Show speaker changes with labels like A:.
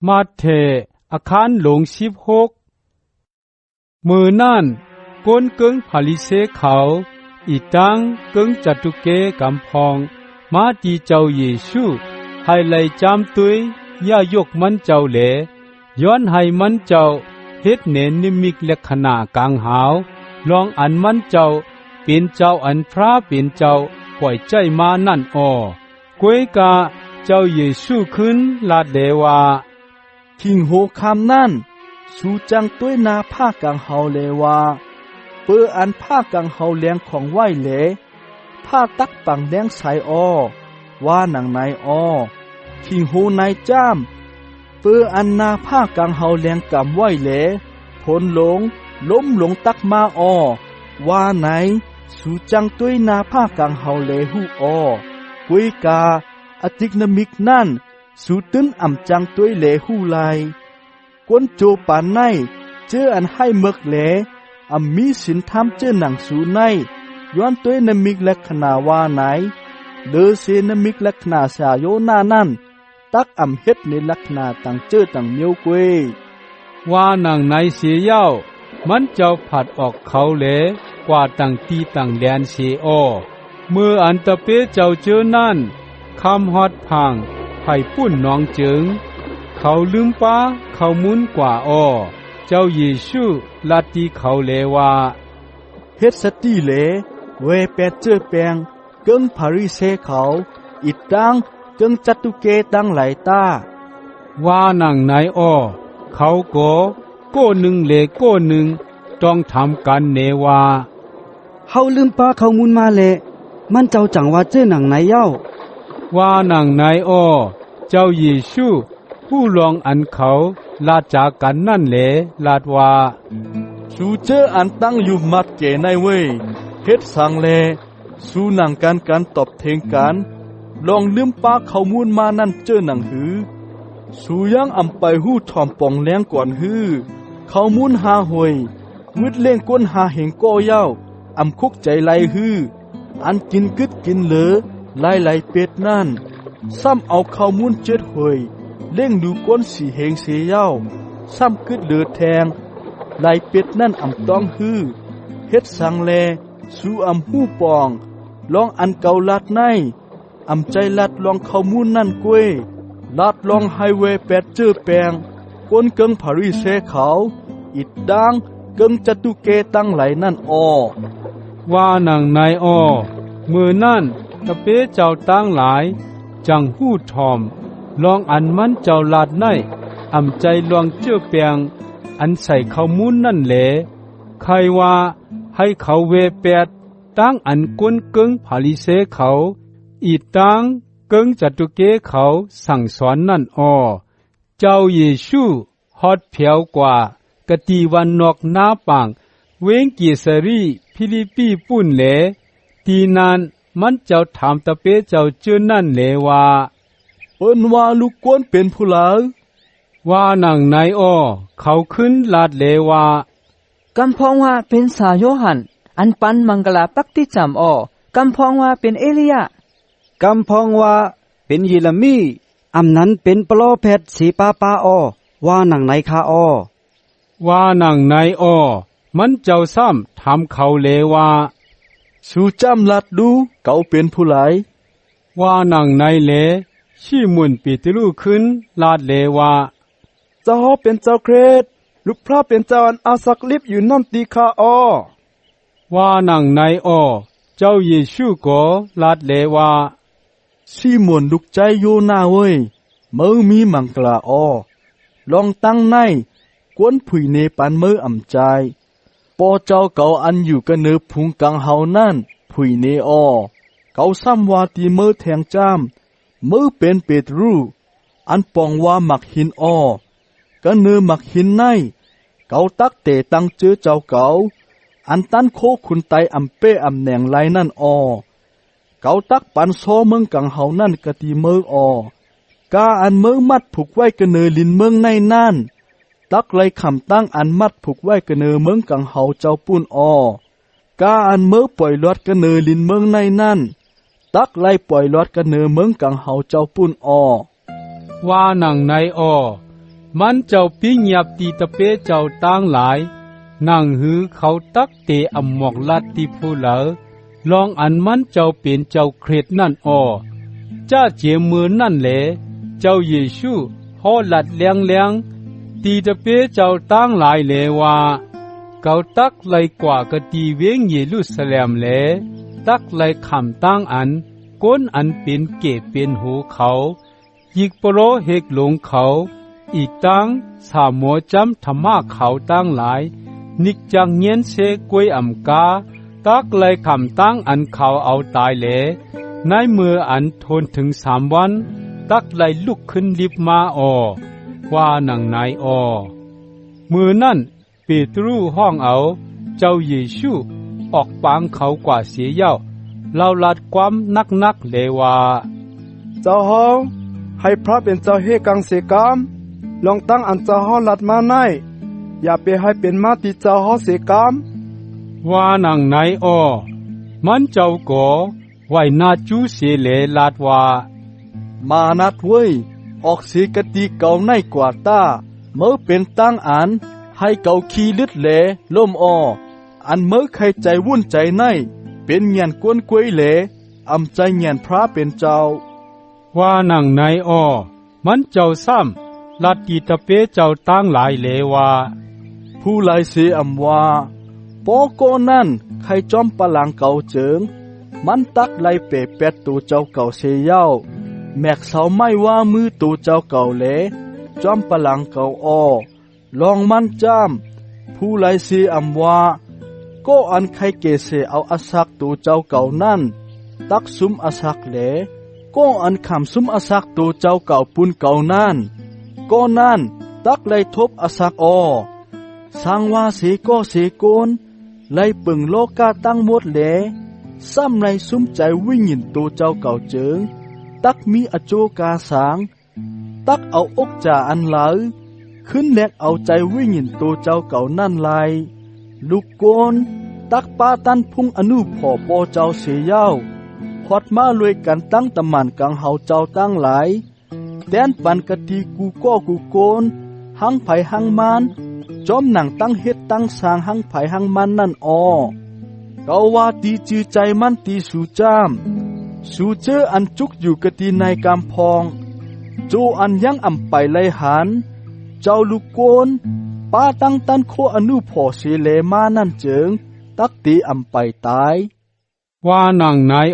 A: มาเถอาคารหลง16มือนั่นก้นกึ่งพาลิเซเขาอีตังกึ่งจัตุเกกำพองมาตีเจ้าเยซูให้ไลจำตุยย่ายกมันเจ้าเหลย้อนให้มันเจ้าเฮ็ดเนนิมิกลักษณะกลางหาวลองอันมันเจ้าเป็นเจ้าอันพระเป็นเจ้าปล่อยใจมานั่นอ้อกวยกะเจ้าเยซูขึ้นลาดเลวา
B: คิงโหคำนั่นสูจังต้วยนาผ้ากังเฮาเลวาเปื้ออันผ้ากังเฮาเลี้ยงของไหวเหลผ้าตักปังเลี้ยงสายอ้อว่าหนังนายอ้อคิงโหนายจ้ามเปื้ออันนาผ้ากังเฮาเลี้ยงกำไหวเหลผลหลงล้มหลงตักมาอ้อว่าไหนสูจังต้วยนาผ้ากังเฮาเลหูอ้อกุยกาอติกนมิกนั่นสูตึ้นอ่ำจังต้วยเลหูไลก้นโจปานในเจออันให้เมึกเลอำมีสินทำเจอหนังสูในย้อนต้วยนมิกลักษณะว่าไหนเดอเซนมิกลักษณะสาโยนานั่นตักอ่ำเฮ็ดในลักษณะต่างเจอต่างเมียวกวย
A: ว่าหนังในเสียเย้ามันเจ้าผัดออกเขาเลกว่าต่างตีต่างแดนเสียอ้อเมื่ออันตะเปเจ้าเจอนั่นคำฮอดพังไผ่ปุ้นน้องจึงเขาลืมป้าเขามุนกว่าอ้อเจ้าเยซูลาตีเขาเลว่า
B: เฮ็ดสติเลเวแปดเจอแปงเกิงพาริเซเขาอิดตังเกิงจัตุเกตังไหลตา
A: ว่าหนังไหนอ้อเขาก็โก้หนึ่งเลโก้หนึ่งต้องทำกันเนว่า
C: เฮาลืมป้าเขามุนมาเลมันเจ้าจังว่าเจ้อหนังไหนเย้า
A: ว่าหนังไหนอ้อเจ้าเยซูผู้ลองอันเขาลาจากกันนั่นแหละลาดว่า
B: สูเจออันตั้งอยู่มัดเกในเว้ยเฮ็ดสังแลสูหนังกันตอบเทงกันลองลืมป้าเขามูลมานั่นเจอหนังหือสูยังอำไปหู้ถ่อมป่องแรงก่อนหือเขามูลหาหวยงึดเล่งก้นหาเหงก้อเย้าอำคุกใจไหลหืออันกินกึดกินเหลือไหลเป็ดนั่นซ้ำเอาเขามูลเจ็ดหวยเล่งดูก้นสีเหงเสียเย้าซ้ำกึดเลือแทงไหลเป็ดนั่นอำต้องฮือเฮ็ดสังแลสู่อำหู้ปองลองอันเก่าลัดในอำใจลัดลองเขามูลนั่นกวยลัดลองไฮเวย์แปดเจอแปงก้นเกิงพาริเซเขาอิดดังเกิงจัตุเกตั้งไหลนั่นอ้อ
A: ว่าหนังในอ้อมือนั่นตะเปเจ้าตั้งหลายจังหู้ทอมลองอันมันเจ้าลาดในอำใจลองเจื้อแปงอันใส่เขามุนนั่นแหละใครว่าให้เขาเวแปดตั้งอันก้นกึ่งพาลิเซเขาอีตั้งกึ่งจัตุเกเขาสั่งสอนนั่นอ้อเจ้าเยซูฮอดเพียวกว่ากะตีวันนอกหน้าปางเวงเกษรีฟิลิปปีปุ่นแหลตีนานมันเจ้าถามตะเปเจ้าเจอนั่นแหลว่า
B: เปิ้นว่าลูกกวนเป็นผู้หลา
A: ว่าหนังไหนอ้อเขาขึ้นลาดเลว่าก
D: ำพองว่าเป็นสาโยหันอันปันมังกลาปักติจำอ้อกำพองว่าเป็นเอลียะ
C: กำพองว่าเป็นยิลมีอำนั้นเป็นปลอเพชรสีปาปาอ้อว่าหนังไหนคาอ้อ
A: ว่าหนังไหนอ้อมันเจ้าซ้ำทำเขาเลว่า
B: สูจำลัดดูเก่าเป็นผู้หลาย
A: ว่าหนังไหนเลชี้มุนปีติลูขึ้นลาดเลว่า
B: เจ้าเป็นเจ้าเกรดลูกพระเป็นเจ้าอันอาศักลิบอยู่นั่นตีคาอ้อ
A: ว่าหนังไหนอ้อเจ้าเยซูก็ลาดเลว่า
B: ชี้มุนลูกใจโยนาเว้ยมือมีมังกลาอ้อลองตั้งในกวนผุยเนปันมืออ่ำใจปอเจ้าเก่าอันอยู่กันเนือพุงกังเฮานั่นผุยเนอ้อเก่าซ้ำว่าตีมือแทงจ้ามมือเป็นเปตรูอันปองว่าหมักหินอ้อกันเนือหมักหินในเก่าตักเตตังเจอเจ้าเก่าอันตันโคคุณไตอำเป้อำแหน่งไรนั่นอ้อเก่าตักปันโซเมืองกังเฮานั่นกะตีมืออ้อกาอันมือมัดผูกไว้กันเนือลินเมืองในนั่นตักไรคำตั้งอันมัดผูกไว้กันเนือเมืองกังเฮาเจ้าปุ้นอ้อกาอันมือปล่อยลอดกันเนือลินเมืองในนั่นตักไล่ปล่อยลอดกันเนือเมืองกังเฮาเจ้าปุ้นอ้อ
A: ว่าหนังไหนอ้อ มันเจ้าปิเงียบตีตะเปเจ้าตั้งหลายนั่งหือเขาตักเตอำหมอกลัดที่ผู้เหลอลองอันมันเจ้าเป็นเจ้าเครดนั่นอ้อจ้าเจียมือนั่นแหละเจ้าเยซูฮอลัดเลียงตีตะเปเจ้าตั้งหลายแลว่าเกาตักไลกว่ากะตีเวงเยรูซาเล็มแลตักไลคำตั้งอันก้นอันเป็นเกศเป็นหูเขายิกโปโรเฮกหลงเขาอีกตั้งสามหัวจำธรรมะเขาตั้งหลายนิกจังเงียนเสกวยอำกาตักไลคำตั้งอันเขาเอาตายแลในมืออันทนถึง3 วันตักไลลุกขึ้นลิบมาว่าหนังนายมือนั่นเปตรูห้องเอาเจ้าเยซูออกปางเขากว่าเสียเย้าเราลัดความนักเลว่า
E: เจ้าห้องให้พระเป็นเจ้าเฮกังเสกามลองตั้งอันเจ้าห้องลัดมาในอย่าไปให้เป็นมาติเจ้าห้องเสกาม
A: ว่าหนังนายมันเจ้าก่อไว้นาจูเสเลลาดว่า
B: มานัดเว้ยออกเสียกติเก่าในกว่าตาเมื่อเป็นตั้งอันให้เก่าขี้ลึดแหลล่มอันเมื่อใครใจวุ่นใจในเป็นเงียนกวนกวยแหลอำใจเงียนพระเป็นเจ้า
A: ว่าหนังนายมันเจ้าซ้ำลัดตีตะเปเจ้าตั้งหลายเลว่า
B: ผู้หลายเสียอำว่าปอโกนั่นใครจอมปะหลังเก่าเจิงมันตักไลเปะเป็ดตัวเจ้าเก่าเสียเย้าแมกเสาไม่ว่ามือตัวเจ้าเก่าแหลจอมปะหลังเก่าลองมันจ้ำผู้หลายเสียอำว่าก็อันใครเกเสเอาอาศักตัวเจ้าเก่านั่นตักซุมอาศักแหลก็อันขำซุมอาศักตัวเจ้าเก่าปุนเก่านั่นก็นั่นตักไลทบอาศักสร้างว่าเสก็เสโกนไลปึงโลกาตั้งหมดแหลซ้ำไลซุมใจวิ่งหยินตัวเจ้าเก่าเจิงตักมีอโจกาสางตักเอาอกจ่าอันเหลาขึ้นแลกเอาใจวิ่งหยินตัวเจ้าเก่านั่นไลลูกโกนตักป้าตันพุ่งอนุพ่อปอเจ้าเสียเย้าพอดมาลวยกันตั้งตะมันกังเฮาเจ้าตั้งหลายแดนปันกะตีกูก็กูโกนหังไผหังมันจอมหนังตั้งเฮ็ดตั้งสร้างหังไผหังมันนั่นเกาว่าตีจือใจมันตีสู่จ้ามสู่เจออันจุกอยู่กะตีในกำพองโจอันยังอ่ำไปไลหันเจ้าลูกโกนป้าตั้งตันโคอนุพ่อเสเลมานั่นเจิงตักตีอ่ำไปตาย
A: ว่าหนังนาย